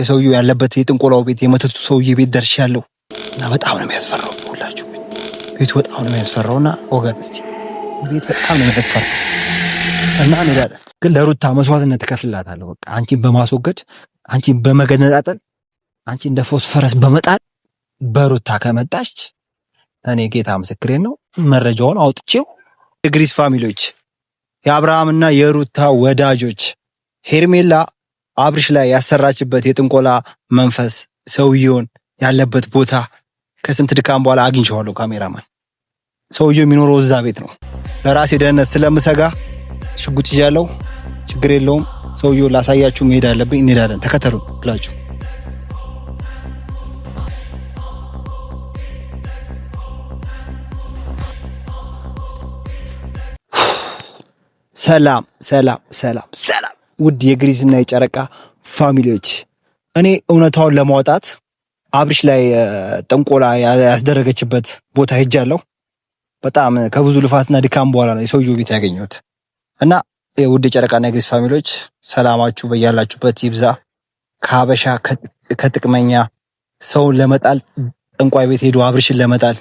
የሰውየው ያለበት የጥንቆላው ቤት የመተቱ ሰውዬ ቤት ደርሻለሁ እና በጣም ነው የሚያስፈራው። ሁላችሁ ቤቱ በጣም ነው የሚያስፈራውና ወገን እስቲ ቤት በጣም ነው የሚያስፈራው እና እንሄዳለን። ግን ለሩታ መስዋዕትነት እከፍልላታለሁ። በቃ አንቺን በማስወገድ አንቺን በመገነጣጠል አንቺ እንደ ፎስፈረስ በመጣል በሩታ ከመጣች እኔ ጌታ ምስክሬን ነው መረጃውን አውጥቼው የግሪስ ፋሚሊዎች የአብርሃምና የሩታ ወዳጆች ሄርሜላ አብርሽ ላይ ያሰራችበት የጥንቆላ መንፈስ ሰውየውን ያለበት ቦታ ከስንት ድካም በኋላ አግኝቼዋለሁ። ካሜራማን ሰውየው የሚኖረው እዛ ቤት ነው። ለራሴ ደህንነት ስለምሰጋ ሽጉጥ ይዣለሁ። ችግር የለውም። ሰውየውን ላሳያችሁ መሄድ አለብኝ። እንሄዳለን። ተከተሉ ብላችሁ ሰላም ሰላም ሰላም ሰላም ውድ የግሪስና የጨረቃ ፋሚሊዎች፣ እኔ እውነታውን ለማውጣት አብርሽ ላይ ጥንቆላ ያስደረገችበት ቦታ ሄጃለሁ። በጣም ከብዙ ልፋትና ድካም በኋላ ነው የሰውየው ቤት ያገኘሁት እና ውድ የጨረቃና የግሪስ ፋሚሊዎች ሰላማችሁ በያላችሁበት ይብዛ። ከሀበሻ ከጥቅመኛ ሰውን ለመጣል ጠንቋይ ቤት ሄዶ አብርሽን ለመጣል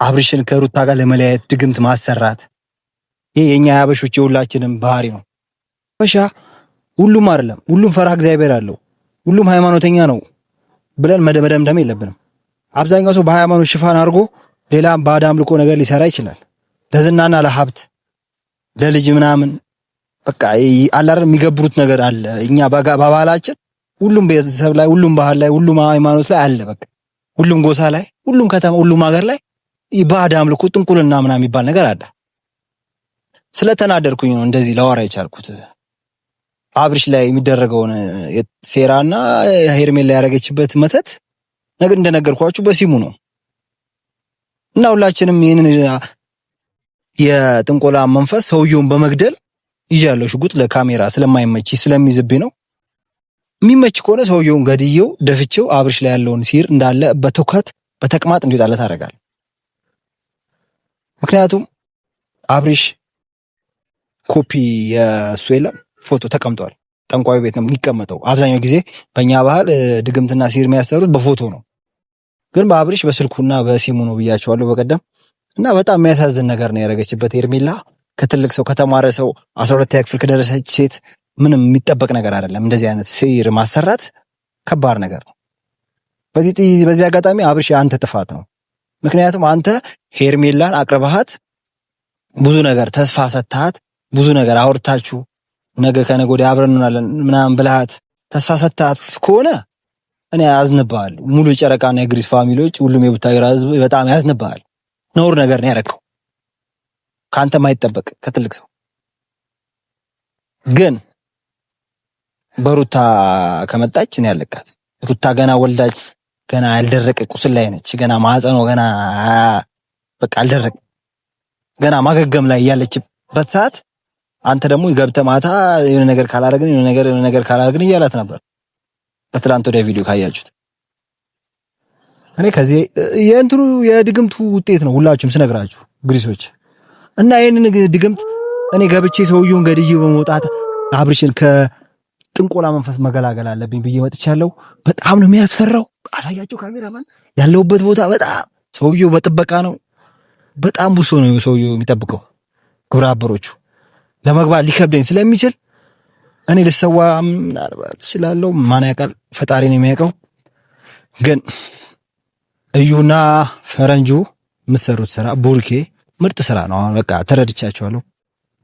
አብርሽን ከሩታ ጋር ለመለያየት ድግምት ማሰራት ይሄ የኛ ያበሾች የሁላችንም ባህሪ ነው። ሀበሻ ሁሉም አይደለም፣ ሁሉም ፈራ እግዚአብሔር አለው፣ ሁሉም ሃይማኖተኛ ነው ብለን መደምደም የለብንም። አብዛኛው ሰው በሃይማኖት ሽፋን አድርጎ ሌላም ባዕድ አምልኮ ነገር ሊሰራ ይችላል። ለዝናና ለሀብት ለልጅ ምናምን በቃ አላረ የሚገብሩት ነገር አለ። እኛ በባህላችን ሁሉም ቤተሰብ ላይ፣ ሁሉም ባህል ላይ፣ ሁሉም ሃይማኖት ላይ አለ። በቃ ሁሉም ጎሳ ላይ፣ ሁሉም ከተማ፣ ሁሉም ሀገር ላይ ባዕድ አምልኮ ጥንቁልና ምናምን የሚባል ነገር አለ። ስለተናደርኩኝ ነው እንደዚህ ላወራ የቻልኩት። አብርሽ ላይ የሚደረገውን ሴራና ሄርሜላ ላይ ያደረገችበት መተት ነገር እንደነገርኳችሁ በሲሙ ነው እና ሁላችንም ይሄንን የጥንቆላ መንፈስ ሰውየውን በመግደል ይያለው ሽጉጥ ለካሜራ ስለማይመች ስለሚዝብኝ ነው። የሚመች ከሆነ ሰውየውን ገድየው ደፍቼው አብርሽ ላይ ያለውን ሲር እንዳለ በትውከት በተቅማጥ እንዲወጣለት አደርጋለሁ። ምክንያቱም አብርሽ ኮፒ የሱ የለም ፎቶ ተቀምጧል። ጠንቋይ ቤት ነው የሚቀመጠው። አብዛኛው ጊዜ በእኛ ባህል ድግምትና ሲር የሚያሰሩት በፎቶ ነው፣ ግን በአብርሽ በስልኩና በሲሙ ነው ብያቸዋለሁ በቀደም እና በጣም የሚያሳዝን ነገር ነው ያደረገችበት ሄርሜላ። ከትልቅ ሰው ከተማረ ሰው 12ኛ ክፍል ከደረሰች ሴት ምንም የሚጠበቅ ነገር አይደለም። እንደዚህ አይነት ሲር ማሰራት ከባድ ነገር ነው። በዚህ አጋጣሚ አብርሽ አንተ ጥፋት ነው። ምክንያቱም አንተ ሄርሜላን አቅርበሃት ብዙ ነገር ተስፋ ሰጥተሃት ብዙ ነገር አውርታችሁ ነገ ከነገ ወዲያ አብረን እንሆናለን ምናምን ብለሃት ተስፋ ሰጥተሃት ከሆነ እኔ አዝንብሃለሁ። ሙሉ የጨረቃና የግሪስ ፋሚሊዎች፣ ሁሉም የቡታጅራ ህዝብ በጣም ያዝንብሃል። ነውር ነገር ነው ያደረከው፣ ካንተ ማይጠበቅ ከትልቅ ሰው። ግን በሩታ ከመጣች እኔ ያለቃት ሩታ ገና ወልዳች ገና ያልደረቀ ቁስል ላይ ነች። ገና ማህፀኗ ገና በቃ አልደረቀ ገና ማገገም ላይ ያለችበት ሰዓት አንተ ደግሞ ገብተህ ማታ የሆነ ነገር ካላደረግን እያላት ነበር። በትላንት ወደ ቪዲዮ ካያችሁት እኔ ከዚህ የእንትኑ የድግምቱ ውጤት ነው ሁላችሁም ስነግራችሁ ግሪሶች እና ይሄንን ድግምት እኔ ገብቼ ሰውየውን ገድዬ በመውጣት አብርሽን ከጥንቆላ መንፈስ መገላገል አለብኝ ብዬ መጥቻለሁ። በጣም ነው የሚያስፈራው። አሳያችሁ ካሜራማን ያለውበት ቦታ በጣም ሰውየው በጥበቃ ነው። በጣም ብዙ ነው ሰውየው የሚጠብቀው። ግብረ አበሮቹ ለመግባት ሊከብደኝ ስለሚችል እኔ ልሰዋ ምናልባት እችላለሁ። ማን ያውቃል? ፈጣሪ ነው የሚያውቀው። ግን እዩና ፈረንጁ የምትሰሩት ስራ ቡርኬ ምርጥ ስራ ነው። በቃ ተረድቻቸዋለሁ።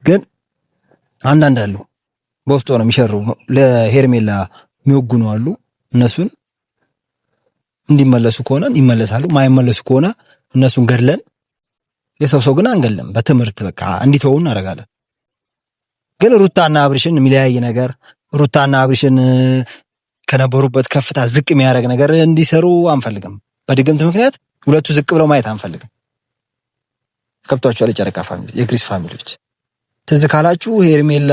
ግን አንዳንድ አሉ በውስጡ ነው የሚሸሩ ለሄርሜላ የሚወጉኑ አሉ። እነሱን እንዲመለሱ ከሆነ ይመለሳሉ፣ ማይመለሱ ከሆነ እነሱን ገድለን የሰው ግን አንገለም። በትምህርት በቃ እንዲተው እናደርጋለን። ግን ሩታና አብርሽን የሚለያይ ነገር ሩታና አብርሽን ከነበሩበት ከፍታ ዝቅ የሚያደርግ ነገር እንዲሰሩ አንፈልግም። በድግምት ምክንያት ሁለቱ ዝቅ ብለው ማየት አንፈልግም። ከብቷቸዋል። የጨረቃ ፋሚሊ የግሪስ ፋሚሊዎች ትዝ ካላችሁ ሄርሜላ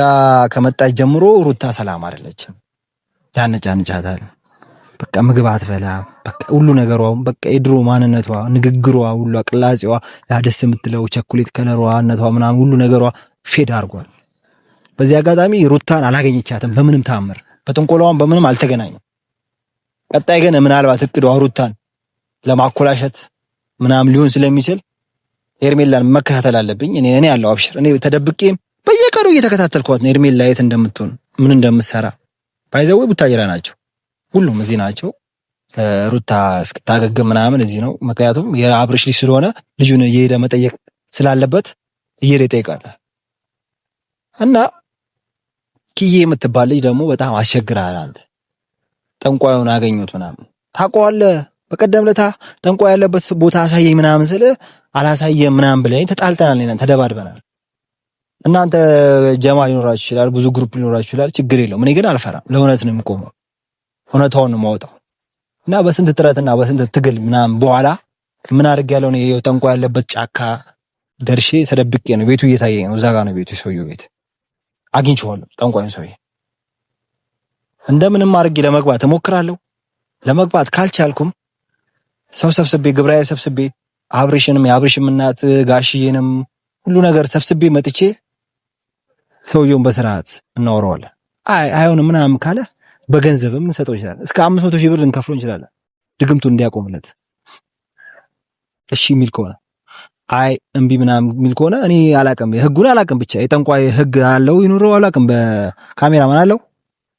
ከመጣች ጀምሮ ሩታ ሰላም አይደለችም። ያነጫንጫታል። በቃ ምግብ አትበላ። በቃ ሁሉ ነገሯ በቃ የድሮ ማንነቷ፣ ንግግሯ፣ ሁሉ አቅላጼዋ፣ ያደስ የምትለው ቸኮሌት ከለሯነቷ ምናምን ሁሉ ነገሯ ፌድ አድርጓል። በዚህ አጋጣሚ ሩታን አላገኘቻትም በምንም ታምር። በጥንቆላዋም በምንም አልተገናኙም። ቀጣይ ግን ምናልባት እቅዱ ሩታን ለማኮላሸት ምናምን ሊሆን ስለሚችል ሄርሜላን መከታተል አለብኝ። እኔ ያለው አብሽር እኔ ተደብቄም በየቀኑ እየተከታተልኳት ነው ሄርሜላ የት እንደምትሆን ምን እንደምትሰራ። ባይዘው ቡታጅራ ናቸው ሁሉም እዚህ ናቸው። ሩታ እስክታገግም ምናምን እዚህ ነው። ምክንያቱም የአብርሽ ልጅ ስለሆነ ልጁን እየሄደ መጠየቅ ስላለበት እየሄደ ይጠይቃታል። እና ኪዬ የምትባል ልጅ ደግሞ በጣም አስቸግራል። አንተ ጠንቋዩን አገኙት ምናምን ታውቀዋለህ። በቀደም ለታ ጠንቋይ ያለበት ቦታ አሳየኝ ምናምን ስለ አላሳየም ምናምን ብለኝ ተጣልተናል፣ ተደባድበናል። እናንተ ጀማ ሊኖራችሁ ይችላል፣ ብዙ ግሩፕ ሊኖራችሁ ይችላል። ችግር የለውም። እኔ ግን አልፈራም። ለእውነት ነው የምቆመው። እውነታውን ነው የማወጣው። እና በስንት ጥረትና በስንት ትግል ምናምን በኋላ ምን አድርጌያለሁ ነው ጠንቋይ ያለበት ጫካ ደርሼ ተደብቄ ነው። ቤቱ እየታየኝ ነው። እዛ ጋር ነው ቤቱ፣ ሰውየው ቤት አግኝቼዋለሁ። ጠንቋዩን ሰውዬ እንደምንም አድርጌ ለመግባት እሞክራለሁ። ለመግባት ካልቻልኩም ሰው ሰብስቤ ግብራዬ ሰብስቤ አብርሽንም የአብርሽም እናት ጋሽዬንም ሁሉ ነገር ሰብስቤ መጥቼ ሰውየውን በስርዓት እናወራዋለን። አይሆንም ምናምን ካለ በገንዘብም እንሰጠው ይችላል። እስከ 500 ሺህ ብር ልንከፍለው እንችላለን። ድግምቱ እንዲያቆምለት እሺ የሚል ከሆነ አይ እምቢ ምናምን የሚል ከሆነ እኔ አላቅም፣ ህጉን አላቅም። ብቻ የጠንቋይ ህግ አለው ይኑረው አላቅም። በካሜራ ማን አለው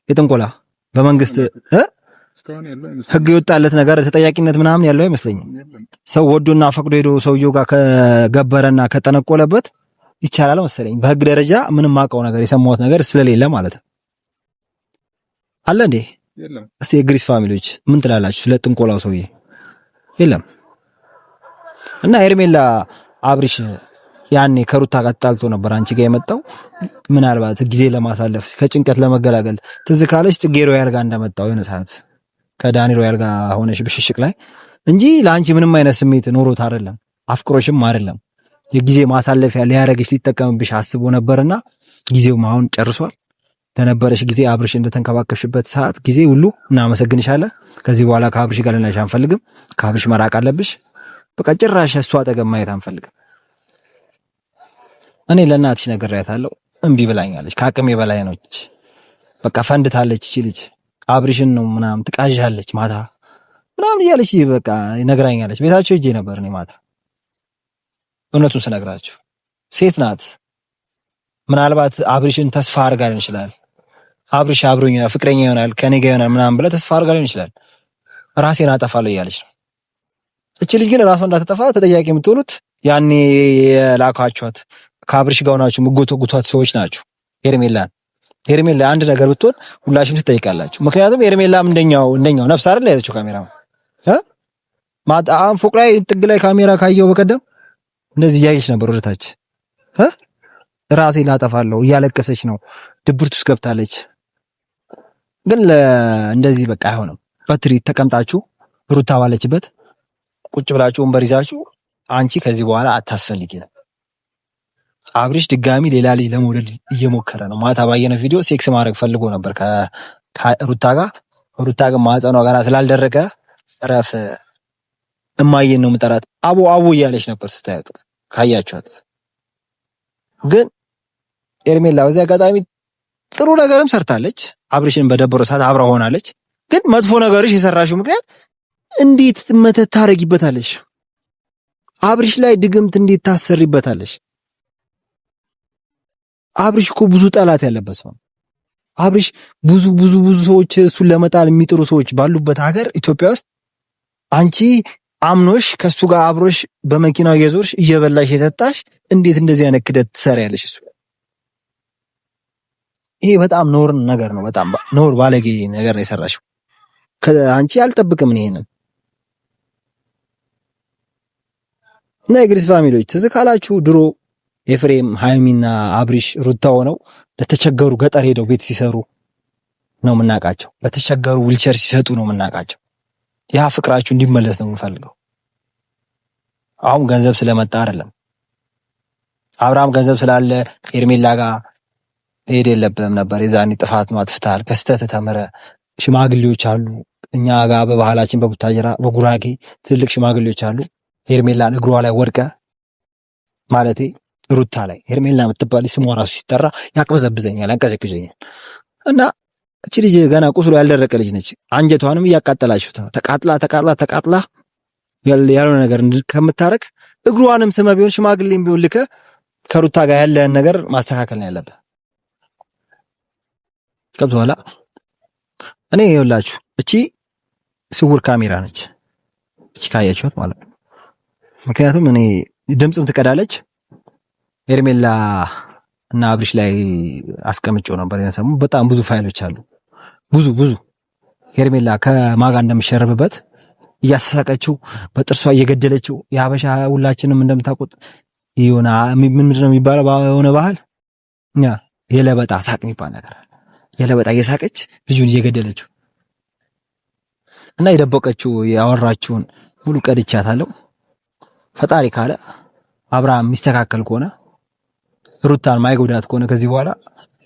የጥንቆላ በመንግስት ህግ የወጣለት ነገር ተጠያቂነት ምናምን ያለው አይመስለኝም። ሰው ወዶና ፈቅዶ ሄዶ ሰውየው ጋር ከገበረና ከጠነቆለበት ይቻላል መሰለኝ። በህግ ደረጃ ምንም አውቀው ነገር የሰማሁት ነገር ስለሌለ ማለት ነው። አለ እንዴ? የለም። እስቲ የግሪስ ፋሚሊዎች ምን ትላላችሁ ስለ ጥንቆላው ሰውዬ? የለም። እና ሄርሜላ አብርሽ ያኔ ከሩታ ጋር ተጣልቶ ነበር አንቺ ጋር የመጣው ምናልባት ጊዜ ለማሳለፍ ከጭንቀት ለመገላገል ትዝ ካለሽ ጽጌ ሮያል ጋር እንደመጣው የሆነ ሰዓት ከዳኒ ሮያል ጋር ሆነሽ ብሽሽቅ ላይ እንጂ ለአንቺ ምንም አይነት ስሜት ኖሮት አይደለም፣ አፍቅሮሽም አይደለም። የጊዜ ማሳለፊያ ሊያረግሽ ሊጠቀምብሽ አስቦ ነበርና ጊዜው አሁን ጨርሷል። ለነበረሽ ጊዜ አብርሽ እንደተንከባከብሽበት ሰዓት ጊዜ ሁሉ እናመሰግንሻለን። ከዚህ በኋላ ከአብርሽ ጋር ልናይሽ አንፈልግም። ከአብርሽ መራቅ አለብሽ። በቃ ጭራሽ እሷ አጠገብ ማየት አንፈልግም። እኔ ለእናትሽ ነግሬያታለሁ፣ እምቢ ብላኛለች። ከአቅሜ በላይ ነች። በቃ ፈንድታለች እቺ ልጅ። አብርሽን ነው ምናምን ትቃዣለች ማታ ምናምን እያለች በቃ ነግራኛለች። ቤታቸው ሂጄ ነበር እኔ ማታ። እውነቱን ስነግራችሁ ሴት ናት። ምናልባት አብርሽን ተስፋ አድርጋ ሊሆን ይችላል። አብርሽ አብሮኝ ፍቅረኛ ይሆናል ከኔ ጋር ይሆናል ምናምን ብላ ተስፋ አድርጋ ሊሆን ይችላል። ራሴን አጠፋለሁ እያለች ነው። እቺ ልጅ ግን ራሷን እንዳትጠፋ ተጠያቂ የምትሆኑት ያኔ የላካችኋት ከአብርሽ ጋር ሆናችሁ የምትጎተጉቷት ሰዎች ናችሁ። ሄርሜላ አንድ ነገር ብትሆን ሁላችሁም ትጠይቃላችሁ። ምክንያቱም ሄርሜላም እንደኛው ነፍስ አይደል ያዘችው ካሜራ ማጣም ፎቅ ላይ ጥግ ላይ ካሜራ ካየው በቀደም እንደዚህ እያየች ነበር ወደታች ራሴን ላጠፋለሁ እያለቀሰች ነው። ድብርት ውስጥ ገብታለች። ግን እንደዚህ በቃ አይሆንም። በትሪት ተቀምጣችሁ ሩታ ባለችበት ቁጭ ብላችሁ ወንበር ይዛችሁ አንቺ ከዚህ በኋላ አታስፈልጊም። አብርሽ ድጋሚ ሌላ ልጅ ለመውለድ እየሞከረ ነው። ማታ ባየነው ቪዲዮ ሴክስ ማድረግ ፈልጎ ነበር ከሩታ ጋር። ሩታ ግን ማህፀኗ ጋር ስላልደረቀ ረፍ እማዬን ነው የምጠራት አቦ እያለች ነበር ስታያት ካያችኋት። ግን ሄርሜላ በዚህ አጋጣሚ ጥሩ ነገርም ሰርታለች። አብርሽን በደበረው ሰዓት አብራ ሆናለች። ግን መጥፎ ነገርሽ የሰራሽው ምክንያት እንዴት መተት ታረጊበታለሽ? አብርሽ ላይ ድግምት እንዴት ታሰሪበታለሽ? አብርሽ እኮ ብዙ ጠላት ያለበት ሰው። አብርሽ ብዙ ሰዎች እሱን ለመጣል የሚጥሩ ሰዎች ባሉበት ሀገር ኢትዮጵያ ውስጥ አንቺ አምኖሽ ከሱ ጋር አብሮሽ በመኪናው እየዞርሽ እየበላሽ የሰጣሽ እንዴት እንደዚህ አይነት ክደት ትሰሪያለሽ? እሱ ይሄ በጣም ኖር ነገር ነው። በጣም ኖር ባለጌ ነገር ነው የሰራሽው። ከአንቺ አልጠብቅም ይሄንን። እና የግሪስ ፋሚሊዎች ትዝ ካላችሁ ድሮ ኤፍሬም ሃይሚና አብሪሽ ሩታ ሆነው ለተቸገሩ ገጠር ሄደው ቤት ሲሰሩ ነው የምናውቃቸው። ለተቸገሩ ዊልቸር ሲሰጡ ነው የምናውቃቸው። ያ ፍቅራችሁ እንዲመለስ ነው የምፈልገው። አሁን ገንዘብ ስለመጣ አይደለም። አብርሃም ገንዘብ ስላለ ሄርሜላ ጋር ሄድ የለብህም ነበር። የዛኔ ጥፋት ነው አጥፍተሃል። ከስተት ተመረ። ሽማግሌዎች አሉ እኛ ጋር በባህላችን በቡታጀራ በጉራጌ ትልቅ ሽማግሌዎች አሉ። ሄርሜላን እግሯ ላይ ወድቀ ማለቴ ሩታ ላይ ሄርሜላ የምትባል ስሟ ራሱ ሲጠራ ያቅበዘብዘኛል፣ ያንቀዘቅዘኛል። እና እቺ ልጅ ገና ቁስሉ ያልደረቀ ልጅ ነች። አንጀቷንም እያቃጠላችሁት ነው። ተቃጥላ ያልሆነ ነገር ከምታረግ እግሯንም ስመ ቢሆን ሽማግሌም ቢሆን ልከ ከሩታ ጋር ያለን ነገር ማስተካከል ነው ያለብህ። ገብቶሃል? እኔ ይኸውላችሁ እቺ ስውር ካሜራ ነች። እቺ ካያችሁት ማለት ነው። ምክንያቱም እኔ ድምጽም ትቀዳለች። ሄርሜላ እና አብሪሽ ላይ አስቀምጬው ነበር የሰሙ በጣም ብዙ ፋይሎች አሉ። ብዙ ሄርሜላ ከማጋ እንደምትሸርብበት እያሳሳቀችው በጥርሷ እየገደለችው የሀበሻ ሁላችንም እንደምታውቁት ይሁና ምንድነው የሚባለው የሆነ ባህል የለበጣ ሳቅ የሚባል ነገር አለ። የለበጣ እየሳቀች ልጁን እየገደለችው እና የደበቀችው ያወራችውን ሙሉ ቀድቻታለሁ። ፈጣሪ ካለ አብርሃም የሚስተካከል ከሆነ ሩታን ማይጎዳት ከሆነ ከዚህ በኋላ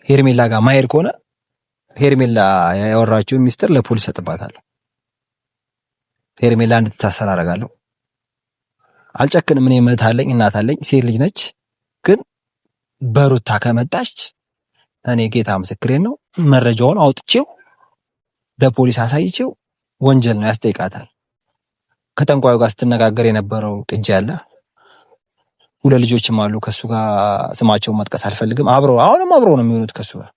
ሄርሜላ ጋር ማሄድ ከሆነ ሄርሜላ ያወራችውን ሚስጥር ለፖሊስ ሰጥባታለሁ። ሄርሜላ እንድትታሰር አደርጋለሁ። አልጨክንም። እኔ እህት አለኝ፣ እናት አለኝ፣ ሴት ልጅ ነች። ግን በሩታ ከመጣች እኔ ጌታ ምስክሬን ነው መረጃውን አውጥቼው ለፖሊስ አሳይቼው ወንጀል ነው ያስጠይቃታል። ከጠንቋዩ ጋር ስትነጋገር የነበረው ቅጂ አለ። ሁለት ልጆችም አሉ ከሱ ጋር ስማቸውን መጥቀስ አልፈልግም። አሁንም አብረው ነው የሚሆኑት ከሱ ጋር።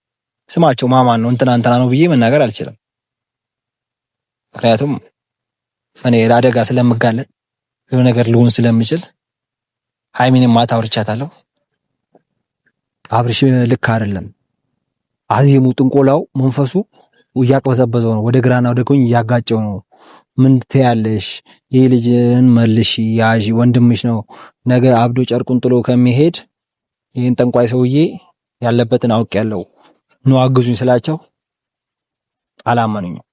ስማቸው ማማን ነው እንትና ነው ብዬ መናገር አልችልም። ምክንያቱም እኔ ለአደጋ ስለምጋለጥ የሆነ ነገር ልሆን ስለምችል ሃይሚንም ማታ አውርቻታለሁ። አብርሽ ልክ አይደለም። አዚሙ ጥንቆላው መንፈሱ እያቅበዘበዘው ነው። ወደ ግራና ወደ ቀኝ እያጋጨው ነው። ምን ትያለሽ? ይህ ልጅን መልሽ፣ ያዢ፣ ወንድምሽ ነው። ነገ አብዶ ጨርቁን ጥሎ ከሚሄድ ይህን ጠንቋይ ሰውዬ ያለበትን አውቄያለሁ ነው አግዙኝ ስላቸው አላመኑኝም።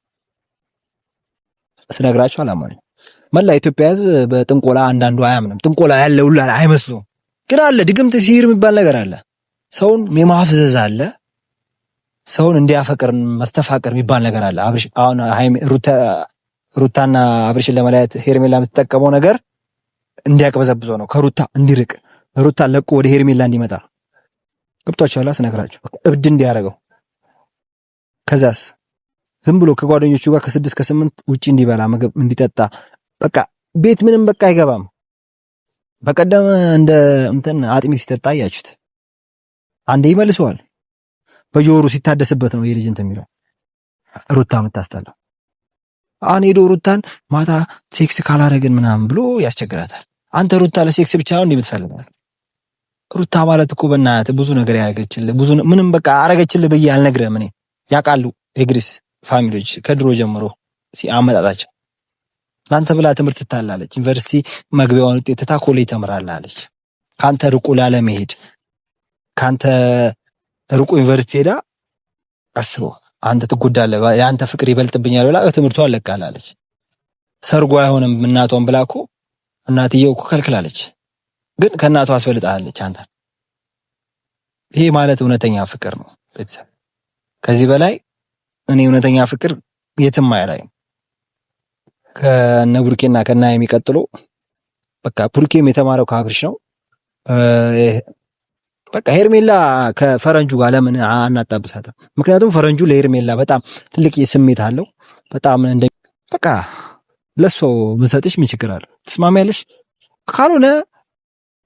ስነግራቸው አላመኑኝም። መላ ኢትዮጵያ ሕዝብ በጥንቆላ አንዳንዱ አያምንም። ጥንቆላ ያለ ሁላ አይመስሉም። ግን አለ ድግምት፣ ሲህር የሚባል ነገር አለ። ሰውን የማፍዘዝ አለ። ሰውን እንዲያፈቅር መስተፋቅር የሚባል ነገር አለ። አብርሽ አሁን ሩታና አብርሽን ለመለያየት ሄርሜላ የምትጠቀመው ነገር እንዲያቅበዘብዞ ነው። ከሩታ እንዲርቅ፣ ሩታ ለቆ ወደ ሄርሜላ እንዲመጣ ገብቷቸዋል። ስነግራችሁ እብድ እንዲያደርገው፣ ከዛስ ዝም ብሎ ከጓደኞቹ ጋር ከ6 ከ8 ውጪ እንዲበላ ምግብ እንዲጠጣ፣ በቃ ቤት ምንም በቃ አይገባም። በቀደም እንደ እንትን አጥሚት ሲጠጣ አያችሁት። አንዴ ይመልሰዋል። በየወሩ ሲታደስበት ነው የልጅ እንትን የሚለው። ሩታ የምታስጠላው አሁን ሄዶ ሩታን ማታ ሴክስ ካላረግን ምናምን ብሎ ያስቸግራታል። አንተ ሩታ ለሴክስ ብቻ ነው እንደምትፈልገው? ሩታ ማለት እኮ በእናትህ ብዙ ነገር ያደረገችልህ ብዙ ምንም በቃ አረገችልህ ብዬ አልነግርህም። እኔ ያውቃሉ የግሪስ ፋሚሊዎች ከድሮ ጀምሮ ሲአመጣጣቸው አንተ ብላ ትምህርት ትታላለች። ዩኒቨርሲቲ መግቢያውን ውጤት ትታ ኮሌጅ ተምራለች። ካንተ ርቁ ላለመሄድ ካንተ ርቁ ዩኒቨርሲቲ ሄዳ አስበው አንተ ትጎዳለህ፣ ያንተ ፍቅር ይበልጥብኛል ብላ ትምህርቷን ለቃላለች። ሰርጓ አይሆንም እናቷን ብላ እኮ እናትየው እኮ ከልክላለች። ግን ከእናቷ አስፈልጣለች አንተ። ይሄ ማለት እውነተኛ ፍቅር ነው ቤተሰብ። ከዚህ በላይ እኔ እውነተኛ ፍቅር የትም አይላይም። ከነብሩኬና ከናይሚ ቀጥሎ በቃ ብሩኬም የተማረው ከአብርሽ ነው። በቃ ሄርሜላ ከፈረንጁ ጋር ለምን አናጣብሳትም? ምክንያቱም ፈረንጁ ለሄርሜላ በጣም ትልቅ ስሜት አለው። በጣም እንደ በቃ ለሷ ምሰጥሽ ምን ችግር አለው? ትስማሚያለሽ? ካልሆነ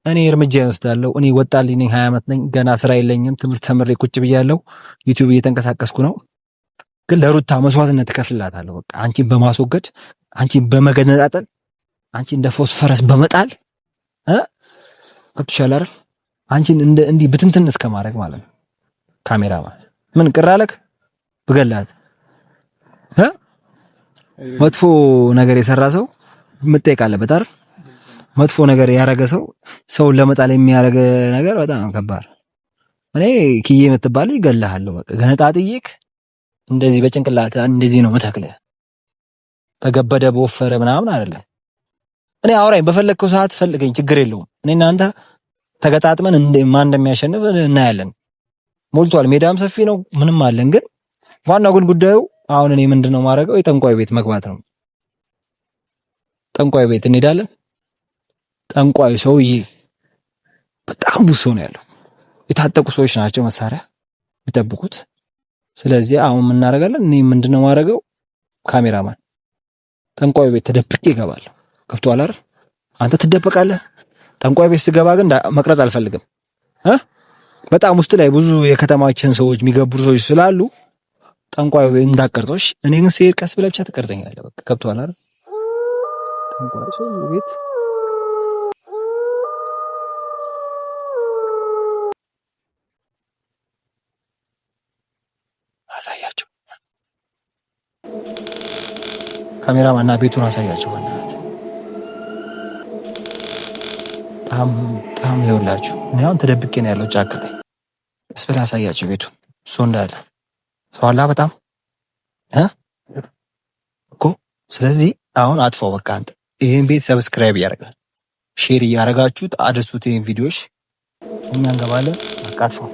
እኔ እርምጃ እወስዳለሁ። እኔ ወጣልኝ ነኝ፣ 20 ዓመት ነኝ፣ ገና ስራ የለኝም፣ ትምህርት ተምሬ ቁጭ ብያለሁ፣ ዩቲዩብ እየተንቀሳቀስኩ ነው። ግን ለሩታ መስዋዕትነት እከፍልላታለሁ። በቃ አንቺን በማስወገድ አንቺን በመገነጣጠል አንቺ እንደ ፎስፈረስ በመጣል ገብቶሻል አይደል? አንቺን እንዲህ ብትንትን እስከ ማድረግ ማለት ነው። ካሜራማን ምን ቅር አለክ? ብገላት መጥፎ ነገር የሰራ ሰው መጠየቅ አለበት አይደል? መጥፎ ነገር ያረገ ሰውን ለመጣል የሚያረገ ነገር በጣም ከባድ። እኔ ኪዬ የምትባል ይገልሃለሁ። በቃ ገነጣጥዬክ እንደዚህ በጭንቅላት እንደዚህ ነው መተክለህ። በገበደ በወፈረ ምናምን አይደለም። እኔ አውራኝ በፈለግከው ሰዓት ፈልገኝ፣ ችግር የለውም። እኔ እናንተ ተገጣጥመን ማን እንደሚያሸንፍ እናያለን። ሞልቷል፣ ሜዳም ሰፊ ነው፣ ምንም አለን። ግን ዋናው ግን ጉዳዩ አሁን እኔ ምንድነው ማድረገው? የጠንቋይ ቤት መግባት ነው። ጠንቋይ ቤት እንሄዳለን። ጠንቋዩ ሰውዬ በጣም ብዙ ሰው ነው ያለው። የታጠቁ ሰዎች ናቸው መሳሪያ የሚጠብቁት። ስለዚህ አሁን ምን እናደርጋለን? እኔ ምንድነው ማድረገው? ካሜራማን ጠንቋይ ቤት ተደብቄ እገባለሁ። ገብቶሃል አይደል? አንተ ትደበቃለህ። ጠንቋይ ቤት ስገባ ግን መቅረጽ አልፈልግም በጣም ውስጥ ላይ ብዙ የከተማችን ሰዎች የሚገብሩ ሰዎች ስላሉ ጠንቋይ እንዳትቀርጾሽ። እኔ ግን ስሄድ ቀስ ብለህ ብቻ ትቀርጸኛለህ። በቃ ገብቶሃል አይደል? ጠንቋይ ሰው ቤት አሳያቸው። ካሜራማን እና ቤቱን አሳያቸው። በእናትህ በጣም ይኸውላችሁ፣ እኔ አሁን ተደብቄ ነው ያለው ጫካ ላይ። ቀስ ብለህ አሳያቸው ቤቱን። እሱ እንዳለ ሰው አላ በጣም እኮ። ስለዚህ አሁን አጥፋው በቃ። አንተ ይሄን ቤት ሰብስክራይብ እያደረጋል ሼር እያደረጋችሁት አድርሱት። ይሄን ቪዲዮሽ እኛ እንገባለን። በቃ አጥፋው።